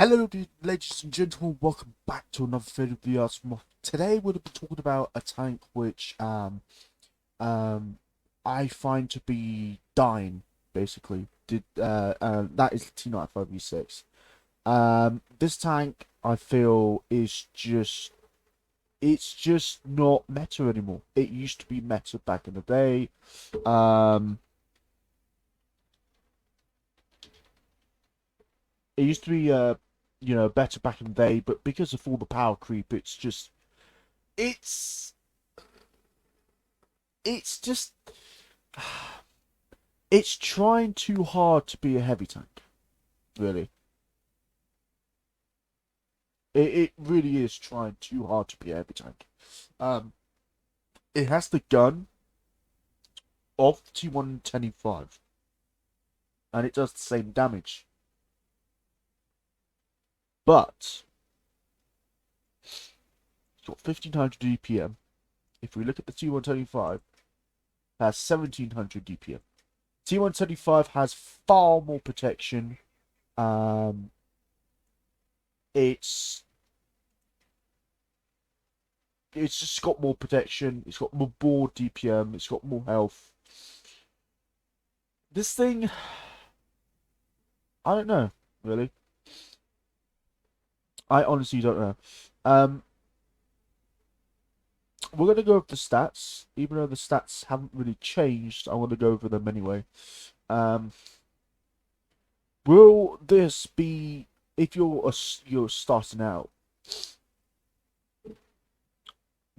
Hello, ladies and gentlemen. Welcome back to another video of the Today, we'll be talking about a tank which um, I find to be dying. Basically, that is T95E6. This tank I feel is just not meta anymore. It used to be meta back in the day. It used to be better back in the day, but because of all the power creep, it's it's just it's trying too hard to be a heavy tank. Really, it really is trying too hard to be a heavy tank. Um, it has the gun of T125, and it does the same damage, but it's got 1500 DPM. If we look at the T125, it has 1700 DPM. T125 has far more protection. Um, it's just got more protection. It's got more DPM. It's got more health. This thing, I don't know, really. I honestly don't know. We're gonna go over the stats, even though the stats haven't really changed. I want to go over them anyway. Will this be, if you're starting out?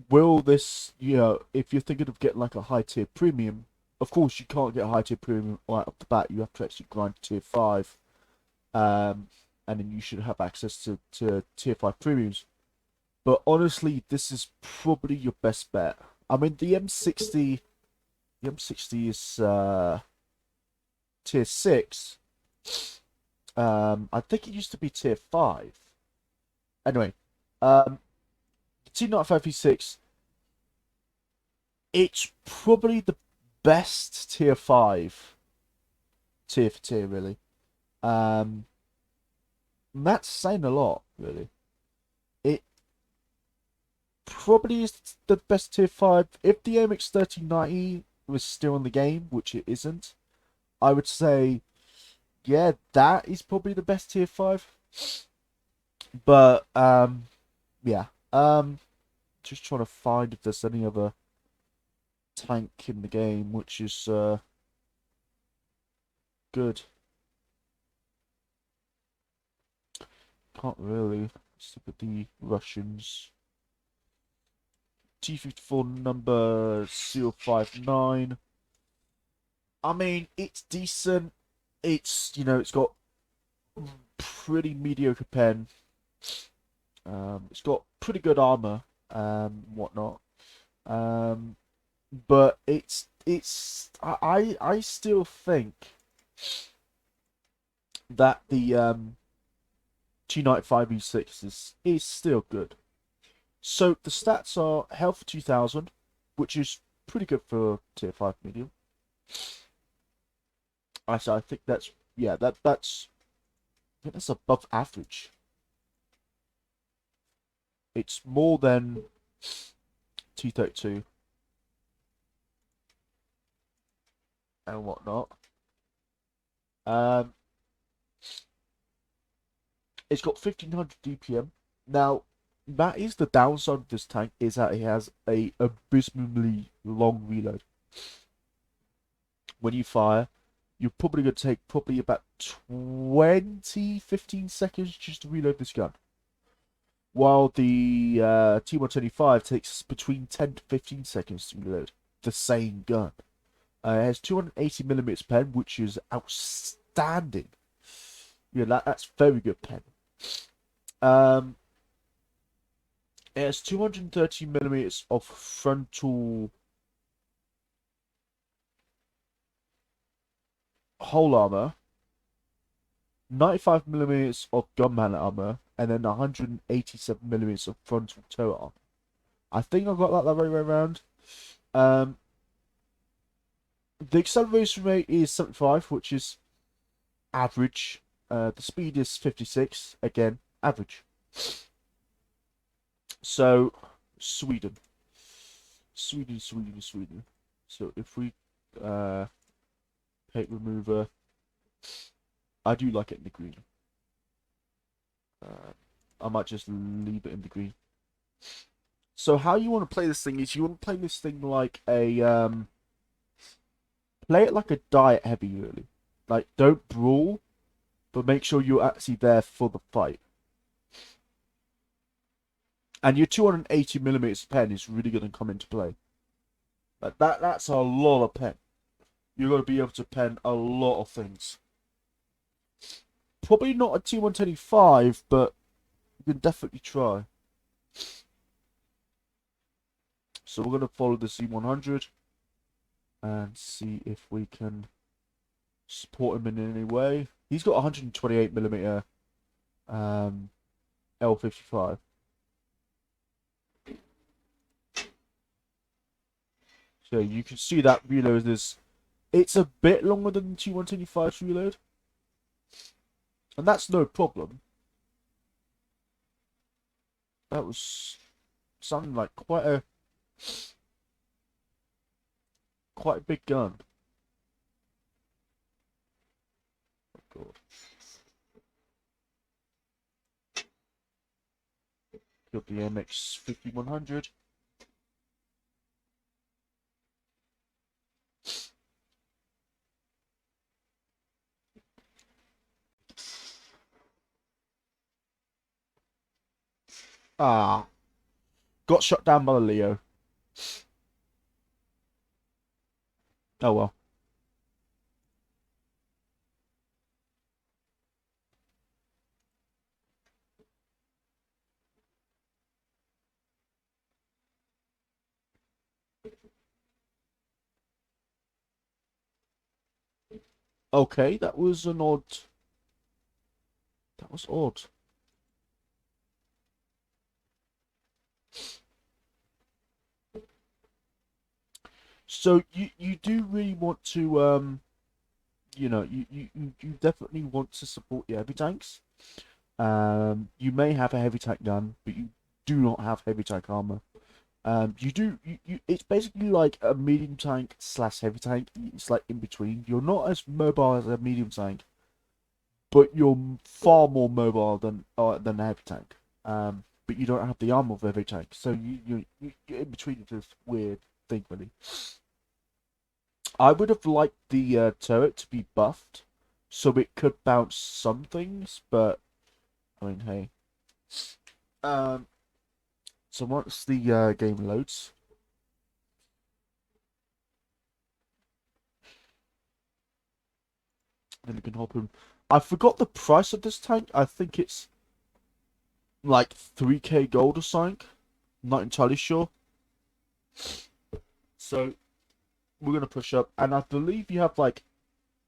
Will this, if you're thinking of getting like a high tier premium, of course you can't get a high tier premium right off the bat. You have to actually grind to tier 5, and then you should have access to tier 5 premiums. But honestly, this is probably your best bet. I mean, the M60 is tier 6. I think it used to be tier 5. Anyway, T95E6, it's probably the best tier 5 tier for tier, really. That's saying a lot, really. It probably is the best tier 5. If the AMX 1390 was still in the game, which it isn't, I would say, yeah, that is probably the best tier 5. But, yeah. Just trying to find if there's any other tank in the game which is good. Can't really. Let's look at the Russians. T54 number 059. I mean, it's decent. It's got pretty mediocre pen. It's got pretty good armor, whatnot. But I still think that the T95E6 is still good. So the stats are health 2000, which is pretty good for tier 5 medium. I think that's, yeah, that's above average. It's more than T32 and whatnot. It's got 1500 DPM. Now, that is the downside of this tank, is that it has a abysmally long reload. When you fire, you're probably going to take probably about 15 seconds just to reload this gun. While the T125 takes between 10 to 15 seconds to reload the same gun. It has 280mm pen, which is outstanding. Yeah, that's very good pen. It has 230mm of frontal whole armor, 95mm of gun mallet armor, and then 187mm of frontal toe armor. I think I got that the right way around. The acceleration rate is 75, which is average. The speed is 56. Again, average. So, Sweden. Sweden. So if we paint remover, I do like it in the green. I might just leave it in the green. So how you want to play this thing is you want to play this thing like a play it like a diet heavy really. Like don't brawl, but make sure you're actually there for the fight. And your 280mm pen is really going to come into play. Like that's a lot of pen. You're going to be able to pen a lot of things. Probably not a T125, but you can definitely try. So we're going to follow the C100 and see if we can support him in any way. He's got 128mm L55. So you can see that reload is it's a bit longer than the T125's reload. And that's no problem. That was something like quite a big gun. Oh god. Got the MX 5100. Ah, got shot down by the Leo. Oh well. Okay, that was an odd. That was odd. So you do really want to you definitely want to support your heavy tanks. You may have a heavy tank gun, but you do not have heavy tank armor. It's basically like a medium tank slash heavy tank. It's like in between. You're not as mobile as a medium tank, but you're far more mobile than a heavy tank. But you don't have the armor of a heavy tank, so you're in between. It's this weird thing, really. I would have liked the turret to be buffed, so it could bounce some things, but I mean, hey. Um, so once the game loads, then we can hop in. I forgot the price of this tank. I think it's like 3k gold or something. Not entirely sure. So we're gonna push up, and I believe you have like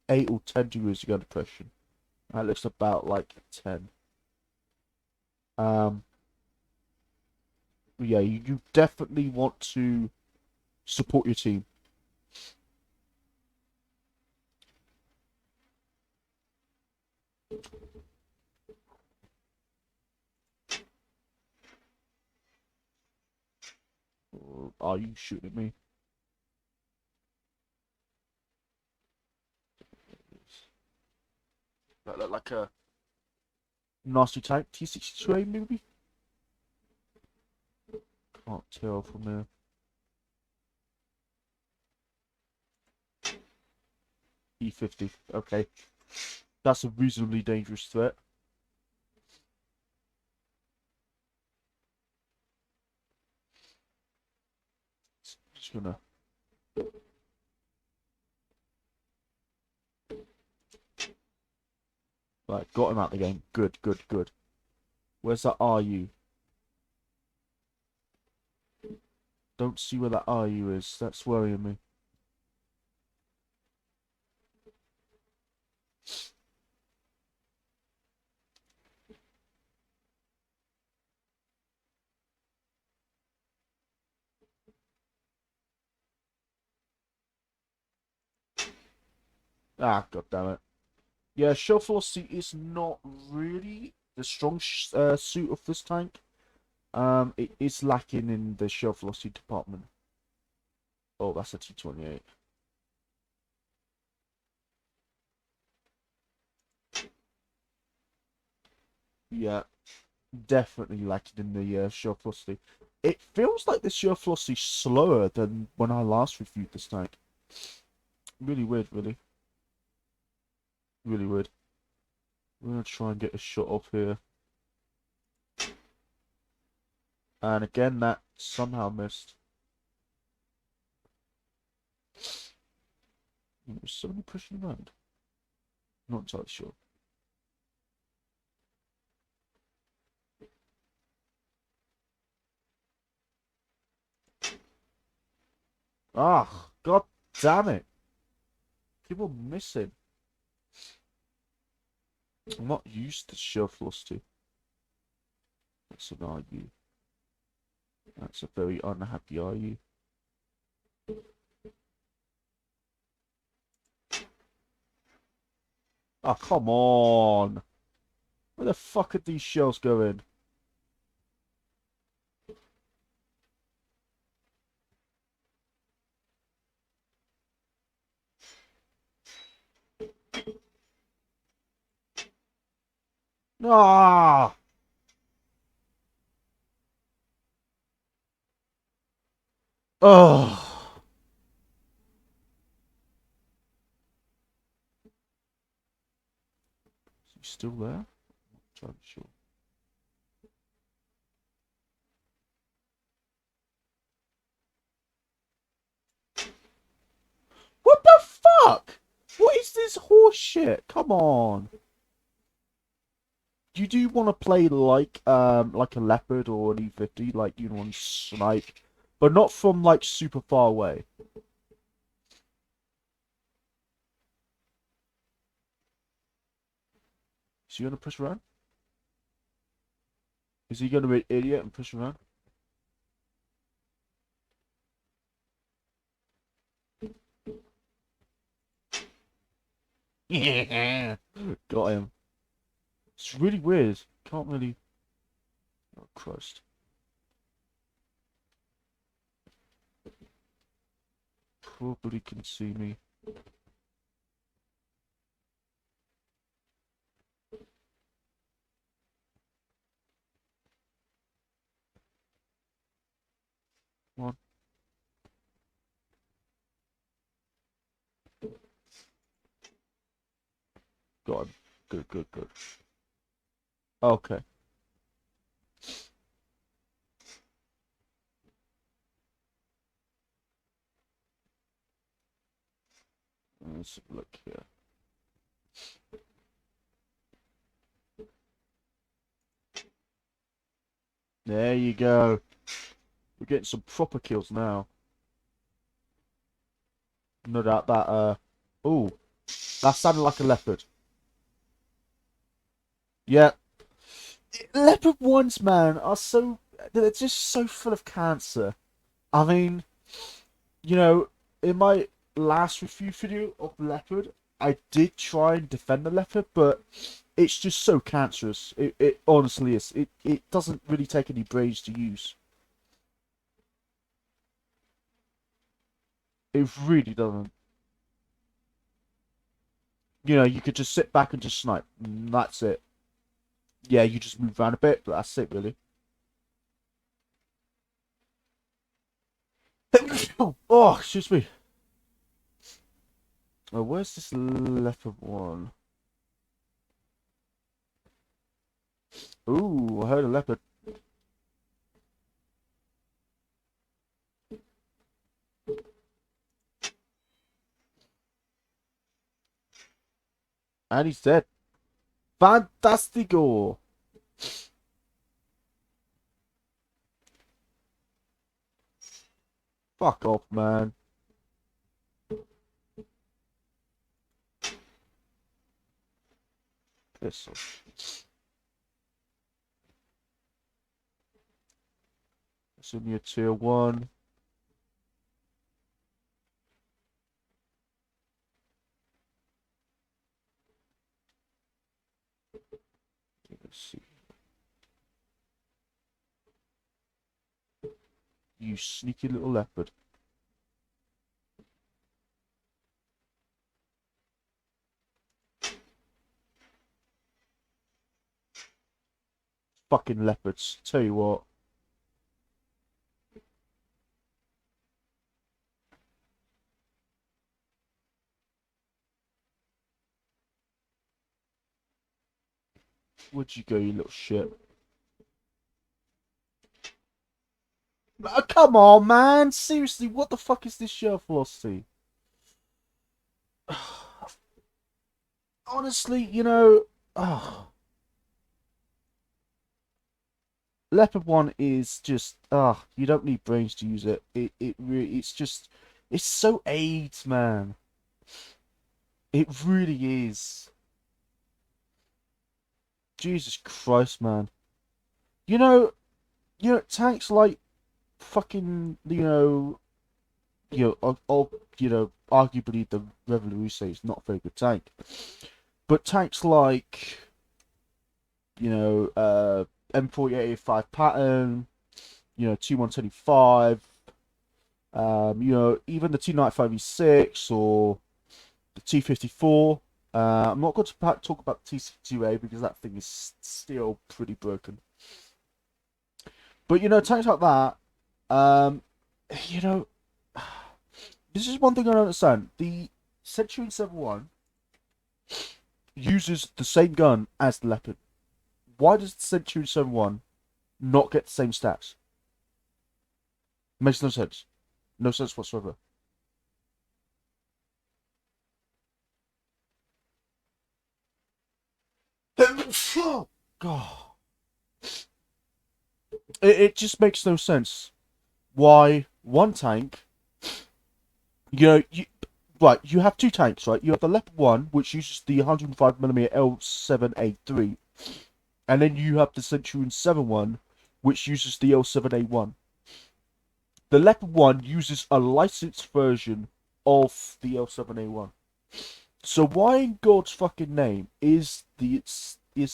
8 or 10 degrees to go depression. That looks about like 10. Um, yeah, you definitely want to support your team. Or are you shooting at me? That look like a nasty tank. T62A maybe? Can't tell from there. E50. Okay. That's a reasonably dangerous threat. Just gonna. Right, got him out of the game. Good, good, good. Where's that RU? Don't see where that RU is. That's worrying me. Ah, god damn it. Yeah, shell velocity is not really the strong suit of this tank. It is lacking in the shell velocity department. Oh, that's a T28. Yeah, definitely lacking in the shell velocity. It feels like the shell velocity slower than when I last reviewed this tank. Really weird, really. Really weird. We're gonna try and get a shot off here. And again, that somehow missed. There's somebody pushing around. Not entirely sure. Ah, god damn it. People missing. I'm not used to shell velocity. That's an RU. That's a very unhappy RU. Oh, come on. Where the fuck are these shells going? Ah! Oh! Is he still there? I'm not entirely sure. What the fuck? What is this horse shit? Come on. You do want to play like a Leopard or an E50, like you want to snipe, but not from like super far away. Is he gonna push around? Is he gonna be an idiot and push around? Yeah, got him. It's really weird. Can't really. Oh Christ. Probably can see me. Come on. Got him. Good, good, good. Okay. Let's look here. There you go. We're getting some proper kills now. No doubt that, ooh, that sounded like a leopard. Yeah. Leopard ones, man, are so, they're just so full of cancer. I mean, you know, in my last review video of Leopard, I did try and defend the Leopard, but it's just so cancerous. It honestly is. It doesn't really take any brains to use. It really doesn't. You know, you could just sit back and just snipe. And that's it. Yeah, you just move around a bit, but that's it, really. Oh, excuse me. Oh, where's this leopard one? Ooh, I heard a leopard. And he's dead. Fantastico! Fuck off, man. Piss off. It's only a tier 1. Let's see. You sneaky little leopard. Fucking leopards. Tell you what. Where'd you go, you little shit? Come on, man! Seriously, what the fuck is this share philosophy? Honestly, you know... Leopard 1 is just... you don't need brains to use it. It's just... It's so AIDS, man. It really is. Jesus Christ, man. You know, tanks like fucking, arguably the Revolution is not a very good tank. But tanks like, M48A5 pattern, T125, even the T95E6 or the T54. I'm not going to talk about the T62A because that thing is still pretty broken. But, tanks like that, this is one thing I don't understand. The Centurion 7.1 uses the same gun as the Leopard. Why does the Centurion 7.1 not get the same stats? Makes no sense. No sense whatsoever. God. It just makes no sense. Why one tank... you have two tanks, right? You have the Leopard 1, which uses the 105mm L7A3. And then you have the Centurion 7.1, which uses the L7A1. The Leopard 1 uses a licensed version of the L7A1. So why in God's fucking name is the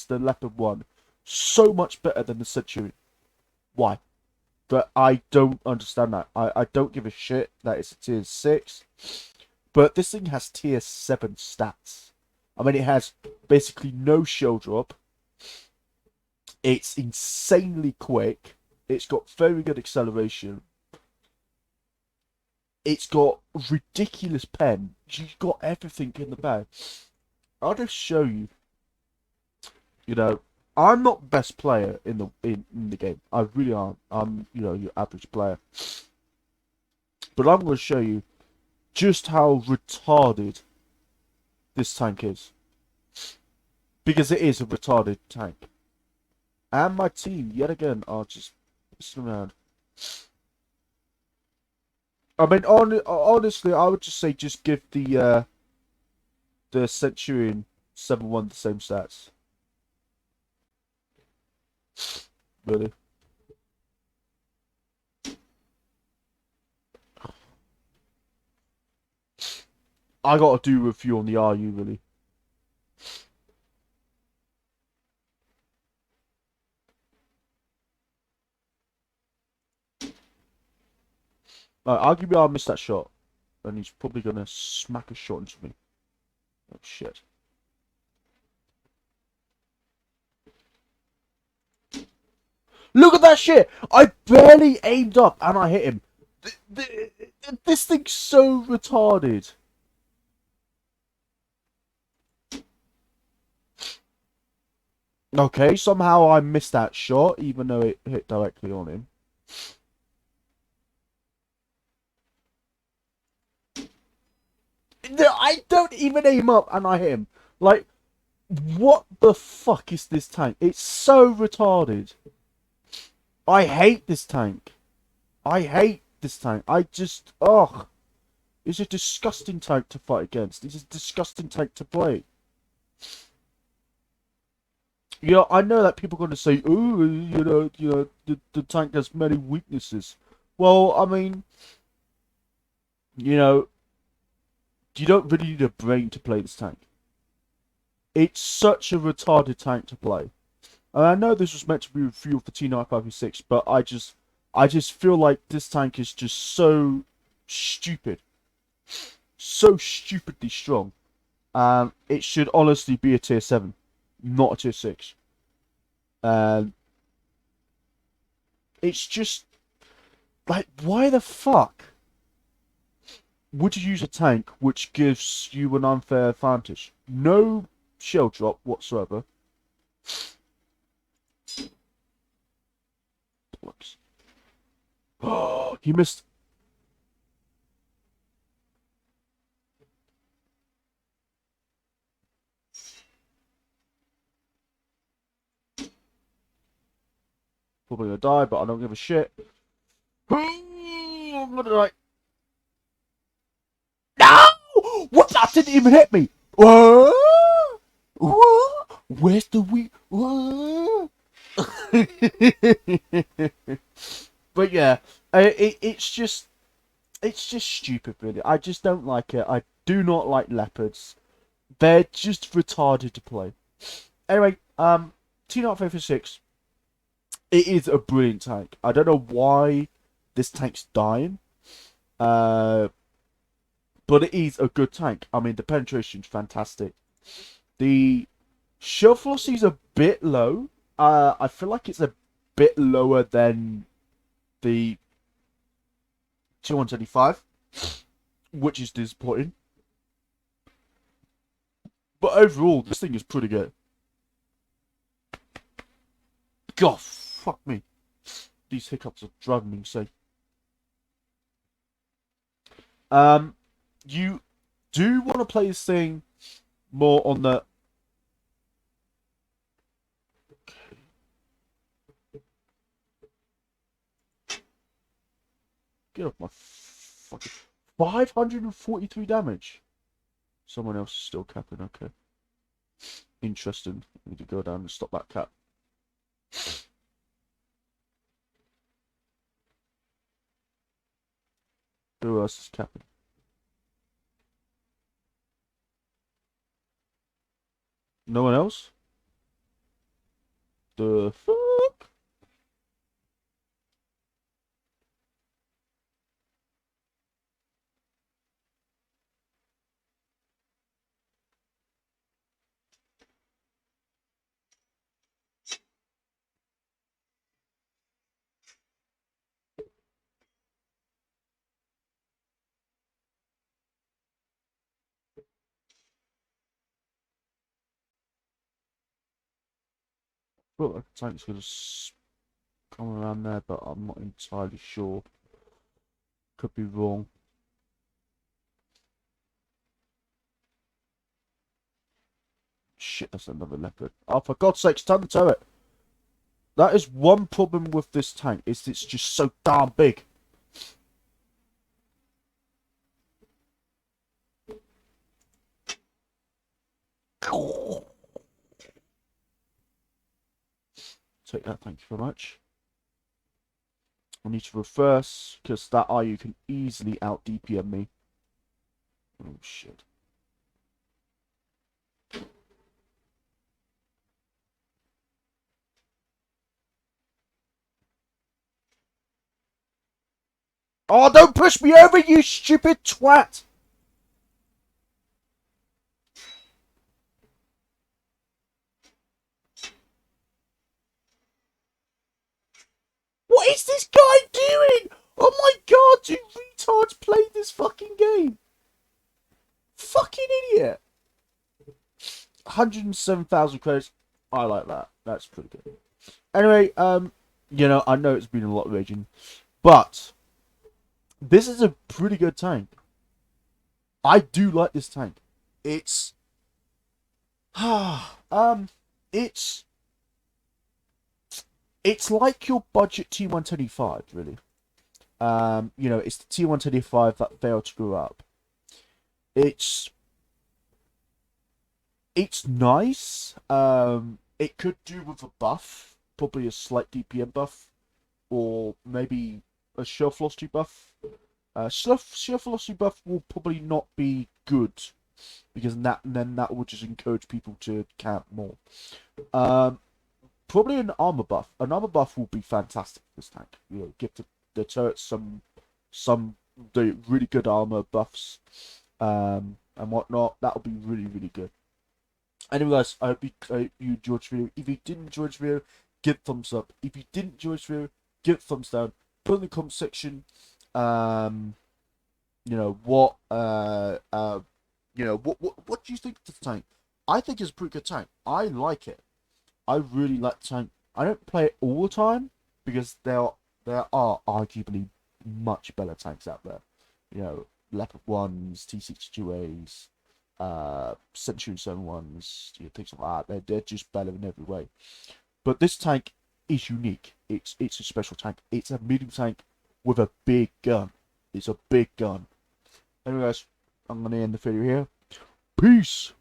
Leopard 1 so much better than the Centurion? Why? But I don't understand that. I don't give a shit that it's a tier 6. But this thing has tier 7 stats. I mean, it has basically no shell drop. It's insanely quick. It's got very good acceleration. It's got ridiculous pen. You've got everything in the bag. I'll just show you. I'm not the best player in the game. I really aren't. I'm, your average player. But I'm going to show you just how retarded this tank is. Because it is a retarded tank. And my team, yet again, are just pissing around. I mean, honestly, I would just say just give the Centurion 7.1 the same stats. Really? I gotta do a review on the RU, really. Arguably, I missed that shot. And he's probably gonna smack a shot into me. Oh, shit. Look at that shit! I barely aimed up and I hit him. This thing's so retarded. Okay, somehow I missed that shot, even though it hit directly on him. I don't even aim up and I hit him. Like, what the fuck is this tank? It's so retarded. I hate this tank. I hate this tank. It's a disgusting tank to fight against. It's a disgusting tank to play. I know that people are going to say, "Oh, the tank has many weaknesses." Well, I mean, you don't really need a brain to play this tank. It's such a retarded tank to play. And I know this was meant to be a review of the T95E6, but I just feel like this tank is just so stupid, so stupidly strong. It should honestly be a tier 7, not a tier 6. Um, it's just like, why the fuck would you use a tank which gives you an unfair advantage? No shell drop whatsoever. Oh, he missed. Probably gonna die, but I don't give a shit. I'm gonna die. No! What? That didn't even hit me. Whoa! Whoa! Where's the we? Whoa! But yeah, it's just stupid, really. I just don't like it. I do not like leopards. They're just retarded to play. Anyway, T95E6. It is a brilliant tank. I don't know why this tank's dying. But it is a good tank. I mean, the penetration's fantastic. The shell velocity's a bit low. I feel like it's a bit lower than the T125, which is disappointing. But overall, this thing is pretty good. God, fuck me. These hiccups are driving me insane. You do want to play this thing more on the... Get off my fucking... 543 damage. Someone else is still capping, okay. Interesting. I need to go down and stop that cap. Who else is capping? No one else? The fuck? Well, the tank's gonna come around there, but I'm not entirely sure. Could be wrong. Shit, that's another leopard. Oh, for God's sake, turn the turret. That is one problem with this tank, is it's just so damn big. Take that, thank you very much. I need to reverse, because that IU can easily out DPM me. Oh, shit. Oh, don't push me over, you stupid twat! What is this guy doing? Oh my god, do retards play this fucking game? Fucking idiot. 107,000 credits. I like that. That's pretty good. Anyway, you know, I know it's been a lot of raging, but this is a pretty good tank. I do like this tank. It's it's like your budget T125, really. You know, it's the T125 that failed to grow up. It's nice. It could do with a buff, probably a slight DPM buff, or maybe a shell velocity buff. Shell velocity buff will probably not be good, because then that will just encourage people to camp more. Probably an armor buff. An armor buff will be fantastic for this tank. You know, give the turrets some the really good armor buffs, and whatnot. That'll be really good. Anyway, guys, I hope you enjoyed the video. If you did enjoy the video, give it a thumbs up. If you didn't enjoy the video, give it a thumbs down. Put in the comment section, you know what do you think of the tank? I think it's a pretty good tank. I like it. I really like the tank. I don't play it all the time because there are arguably much better tanks out there. You know, Leopard ones, T92Es, Century 71s, you know, things like that. They're just better in every way. But this tank is unique. It's a special tank. It's a medium tank with a big gun. It's a big gun. Anyway, guys, I'm gonna end the video here. Peace.